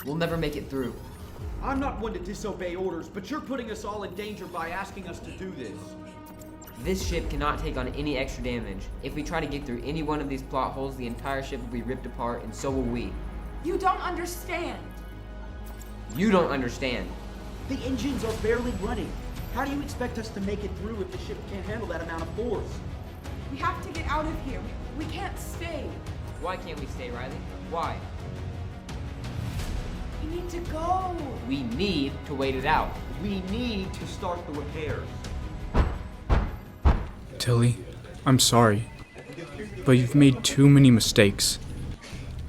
We'll never make it through. I'm not one to disobey orders, but you're putting us all in danger by asking us to do this. This ship cannot take on any extra damage. If we try to get through any one of these plot holes, the entire ship will be ripped apart, and so will we. You don't understand. You don't understand. The engines are barely running. How do you expect us to make it through if the ship can't handle that amount of force? We have to get out of here. We can't stay. Why can't we stay, Riley? Why? We need to go. We need to wait it out. We need to start the repairs. Tilly, I'm sorry, but you've made too many mistakes.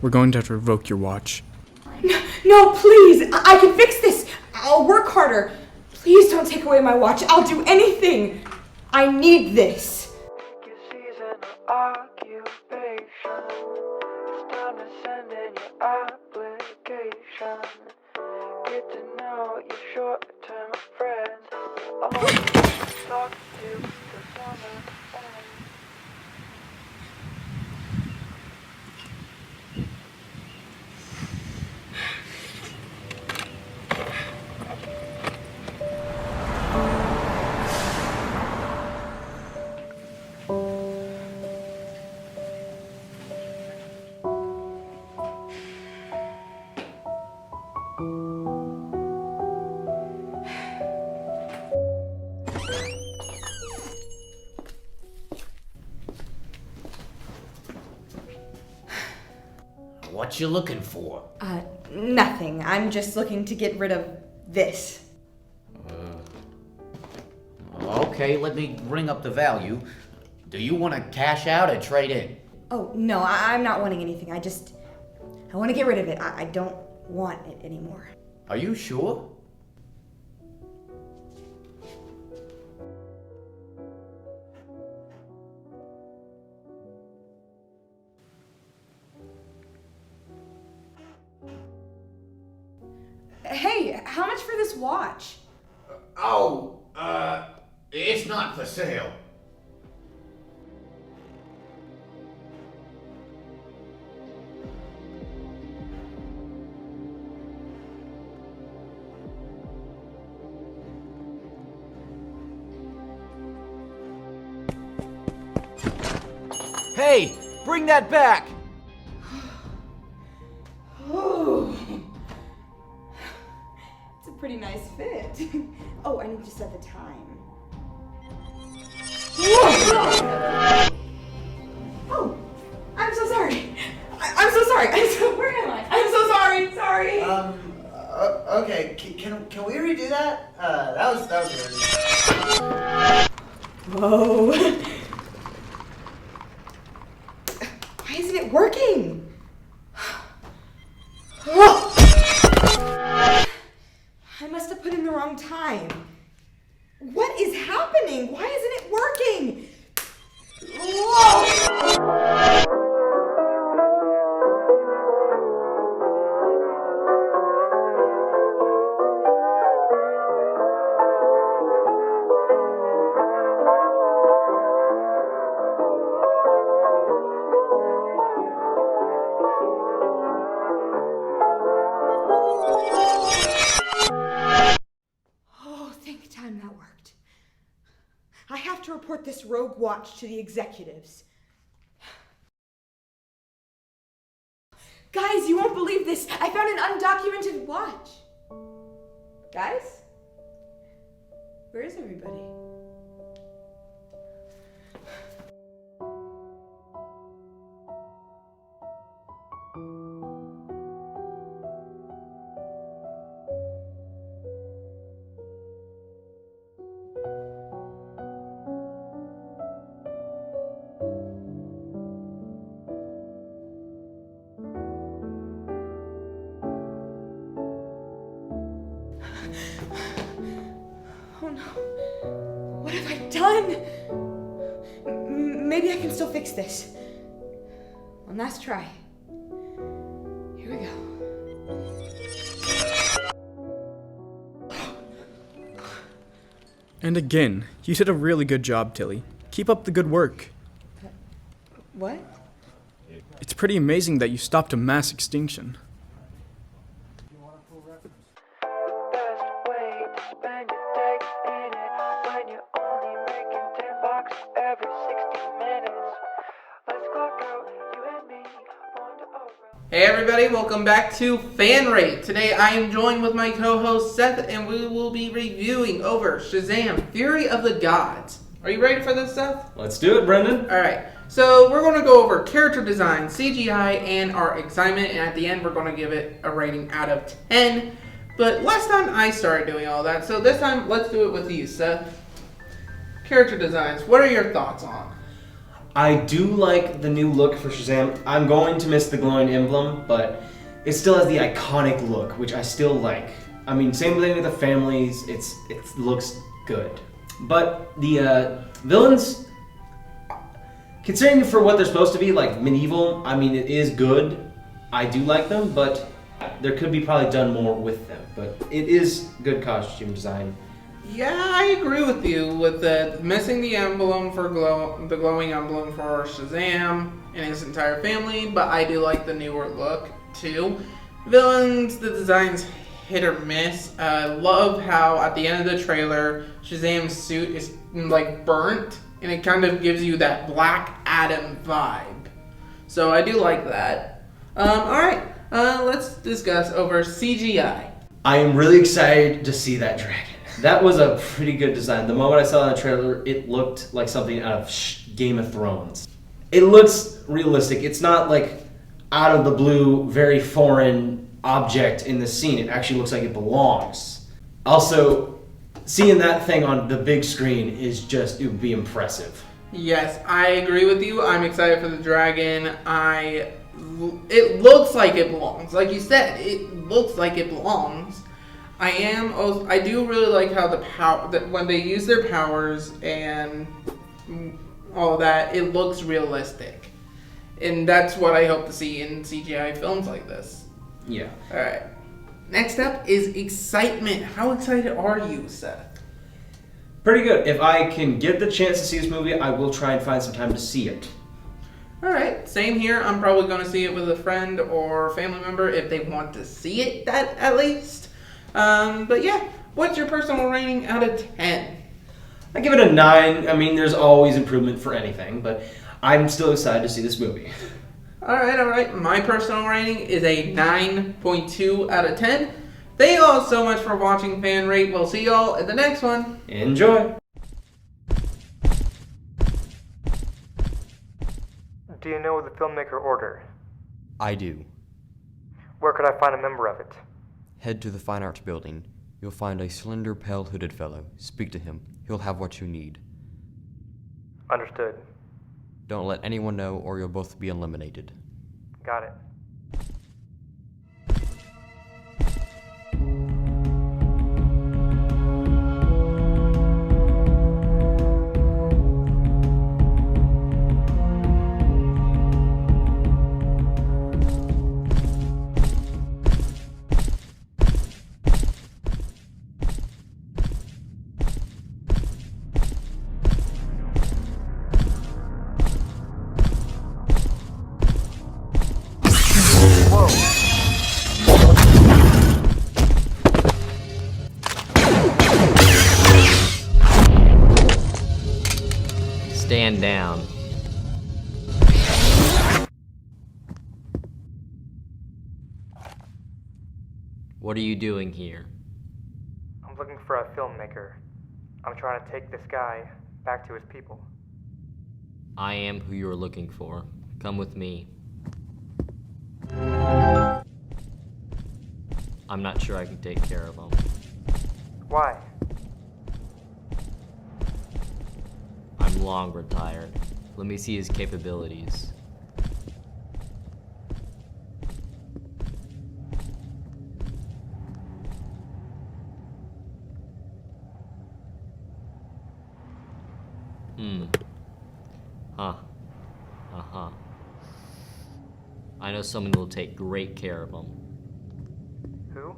We're going to have to revoke your watch. No, please. I can fix this. I'll work harder. Please don't take away my watch. I'll do anything. I need this. Get to know your short-term friends. Talk to the summer. What you looking for? Nothing. I'm just looking to get rid of this. Okay, let me bring up the value. Do you want to cash out or trade in? Oh, no, I'm not wanting anything. I want to get rid of it. I don't want it anymore. Are you sure? Hey, how much for this watch? It's not for sale. Hey, bring that back! Oh, it's a pretty nice fit. Oh, I need to set the time. Oh, I'm so sorry. I'm so sorry. Where am I? I'm so sorry. Sorry. Okay. Can we redo that? That was good. Whoa. Why isn't it working? I must have put in the wrong time. What is happening? Why isn't it working? Whoa! Think time that worked. I have to report this rogue watch to the executives. Guys, you won't believe this. I found an undocumented watch. Guys? Where is everybody? Oh no. What have I done? Maybe I can still fix this. One last try. Here we go. And again, you did a really good job, Tilly. Keep up the good work. What? It's pretty amazing that you stopped a mass extinction. clock out, you and me wander around. Hey everybody, welcome back to Fan Rate. Today I am joined with my co-host Seth, and we will be reviewing over Shazam! Fury of the Gods. Are you ready for this, Seth? Let's do it, Brendan. Alright, so we're going to go over character design, CGI, and our excitement, and at the end we're going to give it a rating out of 10. But last time I started doing all that, so this time let's do it with you, Seth. Character designs, what are your thoughts on? I do like the new look for Shazam. I'm going to miss the glowing emblem, but it still has the iconic look, which I still like. I mean, same thing with the families. It looks good. But the villains, considering for what they're supposed to be, like medieval, I mean, it is good. I do like them, but there could be probably done more with them. But it is good costume design. Yeah, I agree with you with the missing the emblem for the glowing emblem for Shazam and his entire family, but I do like the newer look too. Villains, the design's hit or miss. Love how at the end of the trailer, Shazam's suit is like burnt, and it kind of gives you that Black Adam vibe. So I do like that. Alright, let's discuss over CGI. I am really excited to see that dragon. That was a pretty good design. The moment I saw that trailer, it looked like something out of Game of Thrones. It looks realistic. It's not like out of the blue, very foreign object in the scene. It actually looks like it belongs. Also, seeing that thing on the big screen is just, it would be impressive. Yes, I agree with you. I'm excited for the dragon. It looks like it belongs. Like you said, it looks like it belongs. I do really like how when they use their powers and all of that, it looks realistic. And that's what I hope to see in CGI films like this. Yeah. Alright. Next up is excitement. How excited are you, Seth? Pretty good. If I can get the chance to see this movie, I will try and find some time to see it. Alright, same here. I'm probably going to see it with a friend or family member if they want to see it, at least. But yeah, what's your personal rating out of 10? I give it a 9. I mean, there's always improvement for anything, but I'm still excited to see this movie. Alright. My personal rating is a 9.2 out of 10. Thank you all so much for watching Fan Rate. We'll see y'all at the next one. Enjoy! Do you know the filmmaker order? I do. Where could I find a member of it? Head to the Fine Arts Building. You'll find a slender, pale hooded fellow. Speak to him. He'll have what you need. Understood. Don't let anyone know or you'll both be eliminated. Got it. Stand down. What are you doing here? I'm looking for a filmmaker. I'm trying to take this guy back to his people. I am who you're looking for. Come with me. I'm not sure I can take care of him. Why? I'm long retired. Let me see his capabilities. Huh. Uh-huh. I know someone who will take great care of him. Who?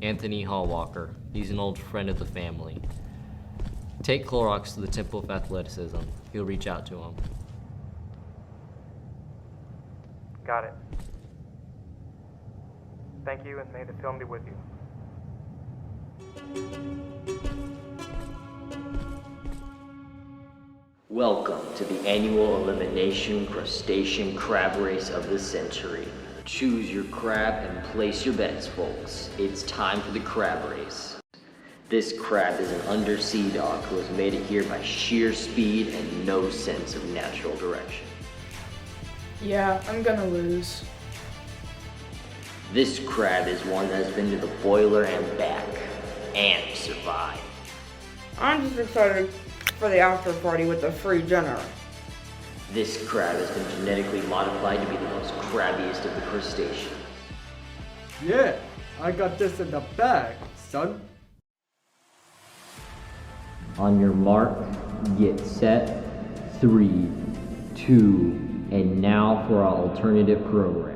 Anthony Hallwalker. He's an old friend of the family. Take Clorox to the Temple of Athleticism. He'll reach out to him. Got it. Thank you, and may the film be with you. Welcome to the annual elimination crustacean crab race of the century. Choose your crab and place your bets, folks. It's time for the crab race. This crab is an undersea dog who has made it here by sheer speed and no sense of natural direction. Yeah, I'm gonna lose. This crab is one that has been to the boiler and back, and survived. I'm just excited for the after party with the free dinner. This crab has been genetically modified to be the most crabbiest of the crustaceans. Yeah, I got this in the bag, son. On your mark, get set, 3, 2, and now for our alternative program.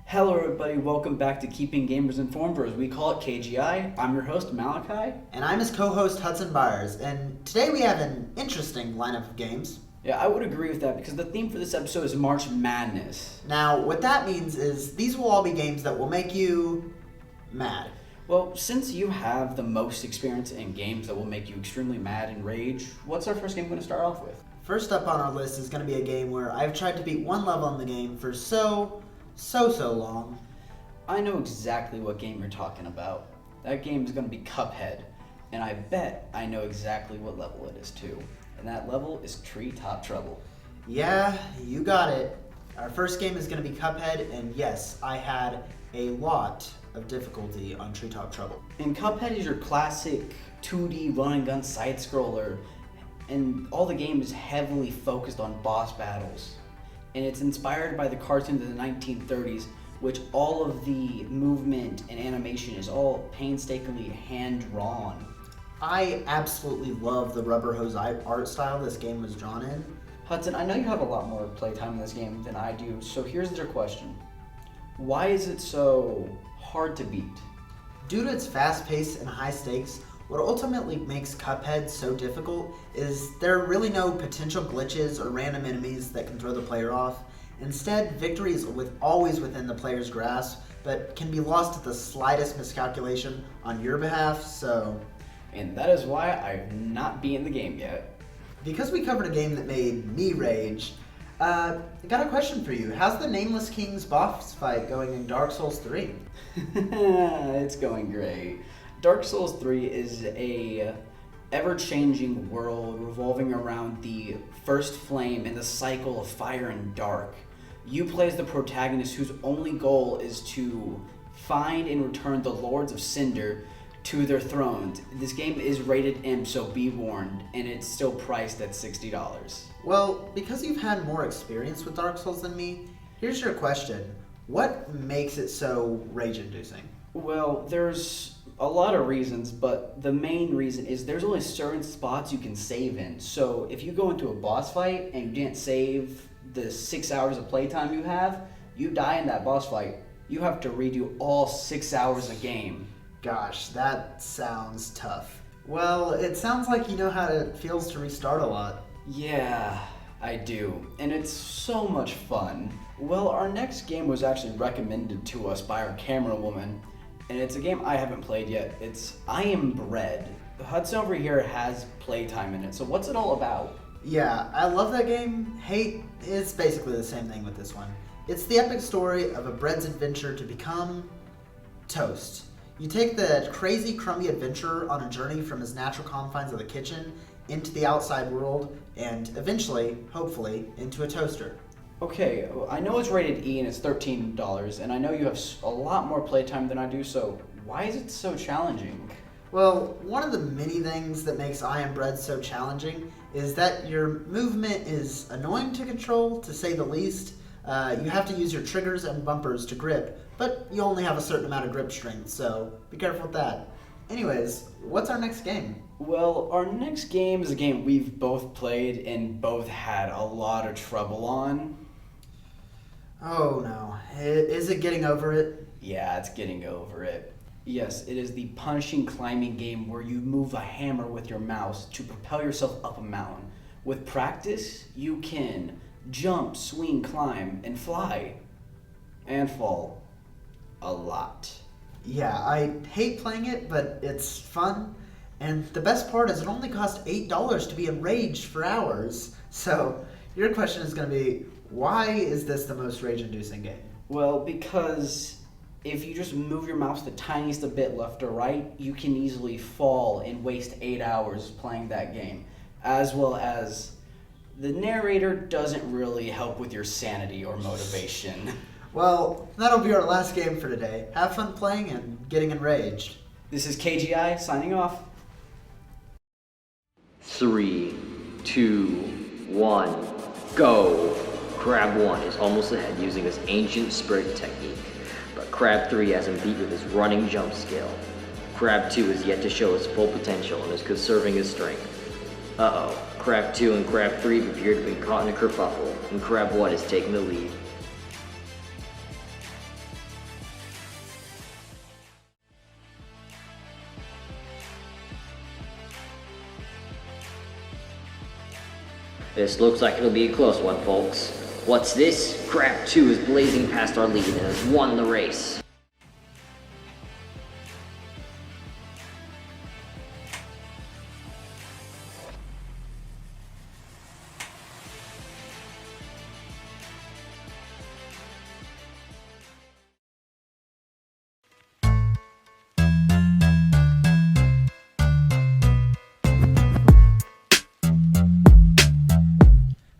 Hello everybody, welcome back to Keeping Gamers Informed, or as we call it, KGI. I'm your host, Malachi. And I'm his co-host, Hudson Byers. And today we have an interesting lineup of games. Yeah, I would agree with that because the theme for this episode is March Madness. Now, what that means is these will all be games that will make you mad. Well, since you have the most experience in games that will make you extremely mad and rage, what's our first game going to start off with? First up on our list is going to be a game where I've tried to beat one level in the game for so long. I know exactly what game you're talking about. That game is going to be Cuphead, and I bet I know exactly what level it is too. And that level is Treetop Trouble. Yeah, you got it. Our first game is going to be Cuphead, and yes, I had a lot of difficulty on Treetop Trouble. And Cuphead is your classic 2D run-and-gun side-scroller, and all the game is heavily focused on boss battles. And it's inspired by the cartoons of the 1930s, which all of the movement and animation is all painstakingly hand-drawn. I absolutely love the rubber hose art style this game was drawn in. Hudson, I know you have a lot more playtime in this game than I do, so here's your question. Why is it so hard to beat? Due to its fast pace and high stakes, what ultimately makes Cuphead so difficult is there are really no potential glitches or random enemies that can throw the player off. Instead, victory is always within the player's grasp, but can be lost at the slightest miscalculation on your behalf, so... And that is why I've not beaten the game yet. Because we covered a game that made me rage, I got a question for you. How's the Nameless King's boss fight going in Dark Souls 3? It's going great. Dark Souls 3 is a ever-changing world revolving around the first flame and the cycle of fire and dark. You play as the protagonist whose only goal is to find and return the Lords of Cinder to their thrones. This game is rated M, so be warned, and it's still priced at $60. Well, because you've had more experience with Dark Souls than me, here's your question. What makes it so rage-inducing? Well, there's a lot of reasons, but the main reason is there's only certain spots you can save in. So if you go into a boss fight and you didn't save the 6 hours of playtime you have, you die in that boss fight. You have to redo all 6 hours of game. Gosh, that sounds tough. Well, it sounds like you know how it feels to restart a lot. Yeah, I do. And it's so much fun. Well, our next game was actually recommended to us by our camera woman. And it's a game I haven't played yet. It's I Am Bread. Hudson over here has playtime in it, so what's it all about? Yeah, I love that game. Hate is basically the same thing with this one. It's the epic story of a bread's adventure to become toast. You take the crazy, crummy adventurer on a journey from his natural confines of the kitchen into the outside world, and eventually, hopefully, into a toaster. Okay, I know it's rated E and it's $13, and I know you have a lot more playtime than I do, so why is it so challenging? Well, one of the many things that makes I Am Bread so challenging is that your movement is annoying to control, to say the least. You have to use your triggers and bumpers to grip, but you only have a certain amount of grip strength, so be careful with that. Anyways, what's our next game? Well, our next game is a game we've both played and both had a lot of trouble on. Oh no, is it Getting Over It? Yeah, it's Getting Over It. Yes, it is the punishing climbing game where you move a hammer with your mouse to propel yourself up a mountain. With practice, you can jump, swing, climb, and fly. And fall. a lot. Yeah, I hate playing it, but it's fun. And the best part is it only costs $8 to be enraged for hours. So your question is going to be, why is this the most rage-inducing game? Well, because if you just move your mouse the tiniest a bit left or right, you can easily fall and waste 8 hours playing that game. As well as the narrator doesn't really help with your sanity or motivation. Well, that'll be our last game for today. Have fun playing and getting enraged. This is KGI signing off. 3, 2, 1, go! Crab 1 is almost ahead using his ancient sprint technique, but Crab 3 has him beat with his running jump skill. Crab 2 is yet to show his full potential and is conserving his strength. Uh-oh, Crab 2 and Crab 3 appear to have been caught in a kerfuffle, and Crab 1 is taking the lead. This looks like it'll be a close one, folks. What's this? Crab 2 is blazing past our lead and has won the race.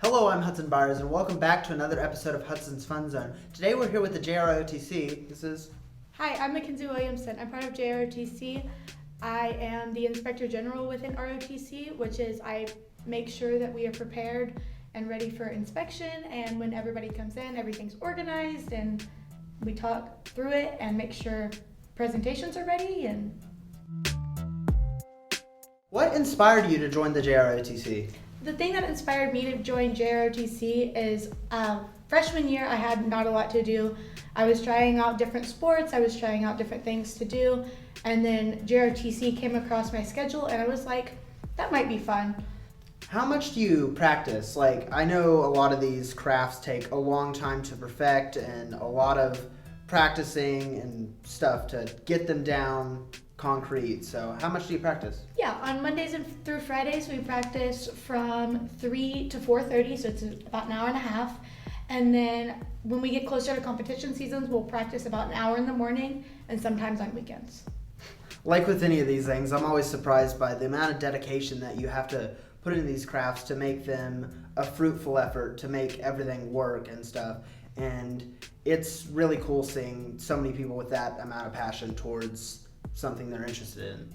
Hello, I'm Hudson Byers, and welcome back to another episode of Hudson's Fun Zone. Today we're here with the JROTC. This is... Hi, I'm Mackenzie Williamson. I'm part of JROTC. I am the Inspector General within ROTC, which is I make sure that we are prepared and ready for inspection, and when everybody comes in, everything's organized, and we talk through it and make sure presentations are ready. And What inspired you to join the JROTC? the thing that inspired me to join JROTC is freshman year I had not a lot to do. I was trying out different sports, I was trying out different things to do, and then JROTC came across my schedule and I was like, that might be fun. How much do you practice? Like, I know a lot of these crafts take a long time to perfect and a lot of practicing and stuff to get them down concrete. So how much do you practice? Yeah, on Mondays and through Fridays we practice from 3 to 4:30, so it's about an hour and a half. And then when we get closer to competition seasons, we'll practice about an hour in the morning and sometimes on weekends. Like with any of these things, I'm always surprised by the amount of dedication that you have to put into these crafts to make them a fruitful effort, to make everything work and stuff. And it's really cool seeing so many people with that amount of passion towards something they're interested in.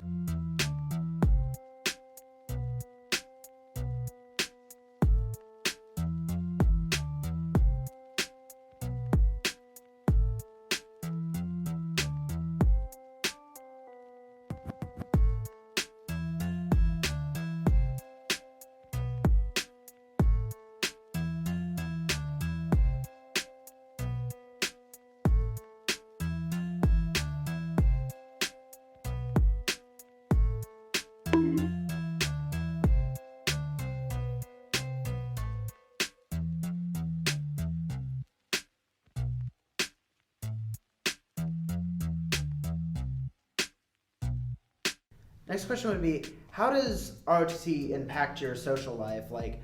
Next question would be, how does ROTC impact your social life? Like,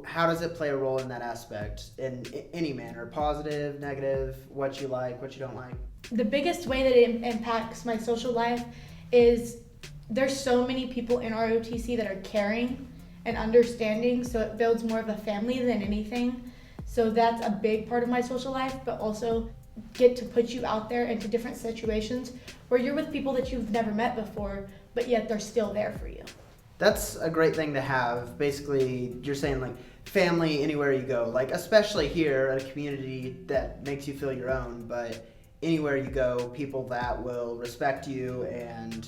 how does it play a role in that aspect in any manner? Positive, negative, what you like, what you don't like? The biggest way that it impacts my social life is there's so many people in ROTC that are caring and understanding, so it builds more of a family than anything. So that's a big part of my social life, but also get to put you out there into different situations where you're with people that you've never met before, but yet they're still there for you. That's a great thing to have. Basically, you're saying like family anywhere you go, like especially here at a community that makes you feel your own, but anywhere you go, people that will respect you and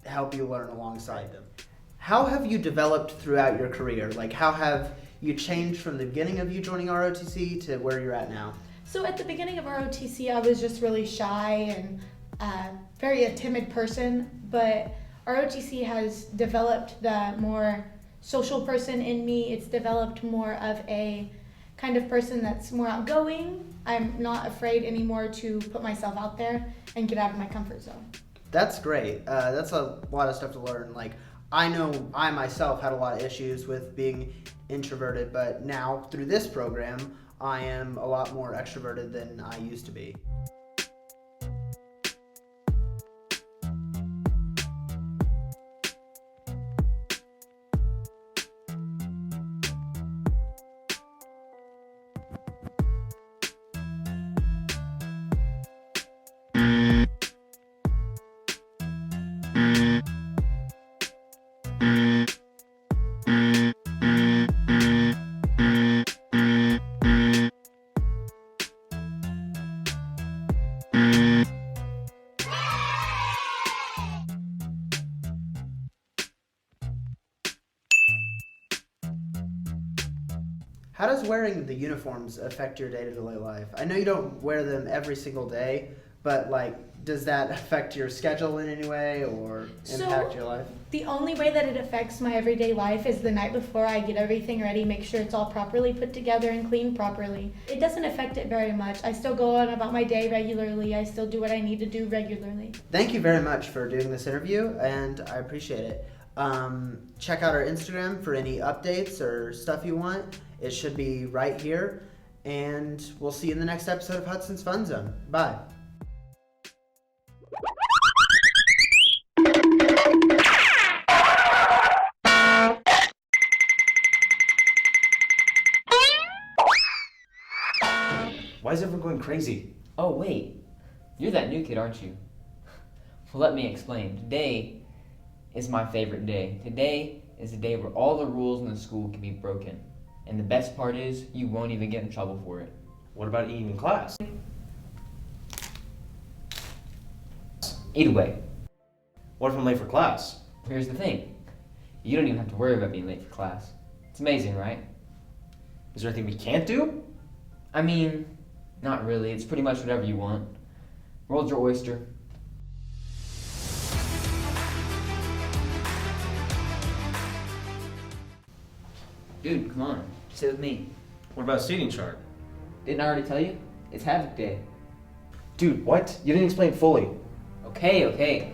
help you learn alongside them. How have you developed throughout your career? Like, how have you changed from the beginning of you joining ROTC to where you're at now? So at the beginning of ROTC, I was just really shy and very a timid person, but ROTC has developed the more social person in me. It's developed more of a kind of person that's more outgoing. I'm not afraid anymore to put myself out there and get out of my comfort zone. That's great. That's a lot of stuff to learn. Like, I know I myself had a lot of issues with being introverted, but now through this program, I am a lot more extroverted than I used to be. How does wearing the uniforms affect your day-to-day life? I know you don't wear them every single day, but like, does that affect your schedule in any way or impact your life? The only way that it affects my everyday life is the night before I get everything ready, make sure it's all properly put together and cleaned properly. It doesn't affect it very much. I still go on about my day regularly. I still do what I need to do regularly. Thank you very much for doing this interview, and I appreciate it. Check out our Instagram for any updates or stuff you want. It should be right here, and we'll see you in the next episode of Hudson's Fun Zone. Bye. Why is everyone going crazy? Oh, wait. You're that new kid, aren't you? Well, let me explain. Today is my favorite day. Today is the day where all the rules in the school can be broken. And the best part is, you won't even get in trouble for it. What about eating in class? Eat away. What if I'm late for class? Here's the thing. You don't even have to worry about being late for class. It's amazing, right? Is there anything we can't do? I mean, not really. It's pretty much whatever you want. World's your oyster. Dude, come on. Sit with me. What about a seating chart? Didn't I already tell you? It's Havoc Day. Dude, what? You didn't explain fully. Okay.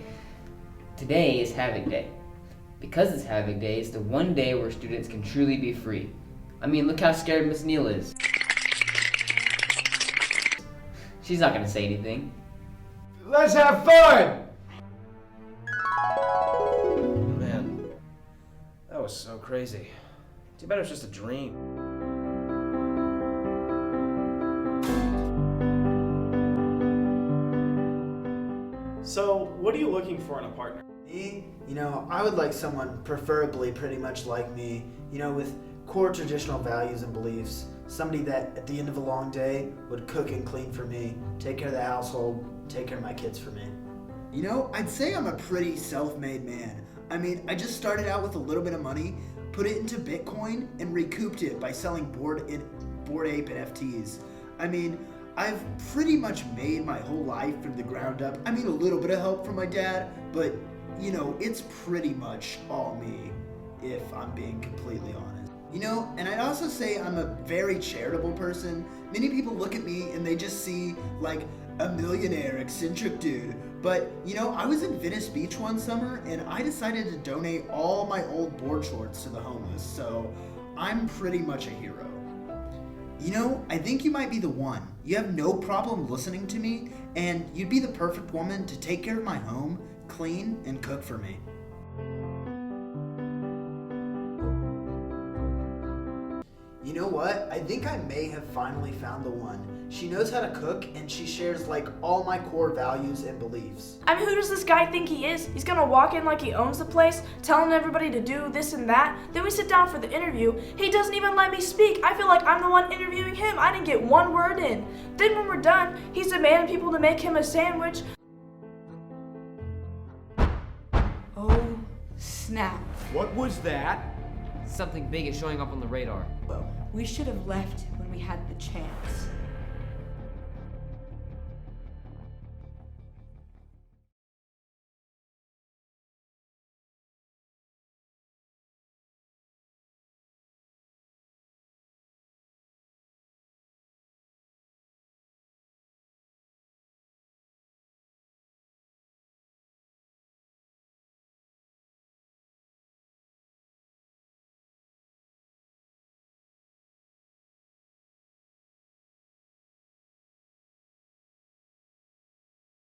Today is Havoc Day. Because it's Havoc Day, it's the one day where students can truly be free. I mean, look how scared Miss Neal is. She's not gonna say anything. Let's have fun! Man, that was so crazy. Too bad it was just a dream. So, what are you looking for in a partner? Me? I would like someone preferably pretty much like me, with core traditional values and beliefs. Somebody that at the end of a long day would cook and clean for me, take care of the household, take care of my kids for me. I'd say I'm a pretty self-made man. I mean, I just started out with a little bit of money, put it into Bitcoin, and recouped it by selling Bored Ape NFTs. I mean, I've pretty much made my whole life from the ground up. I mean, a little bit of help from my dad, but, it's pretty much all me, if I'm being completely honest. And I'd also say I'm a very charitable person. Many people look at me and they just see, like, a millionaire, eccentric dude. But, I was in Venice Beach one summer and I decided to donate all my old board shorts to the homeless, so I'm pretty much a hero. I think you might be the one. You have no problem listening to me, and you'd be the perfect woman to take care of my home, clean, and cook for me. You know what? I think I may have finally found the one. She knows how to cook, and she shares, like, all my core values and beliefs. I mean, who does this guy think he is? He's gonna walk in like he owns the place, telling everybody to do this and that. Then we sit down for the interview. He doesn't even let me speak. I feel like I'm the one interviewing him. I didn't get one word in. Then when we're done, he's demanding people to make him a sandwich. Oh, snap. What was that? Something big is showing up on the radar. We should have left when we had the chance.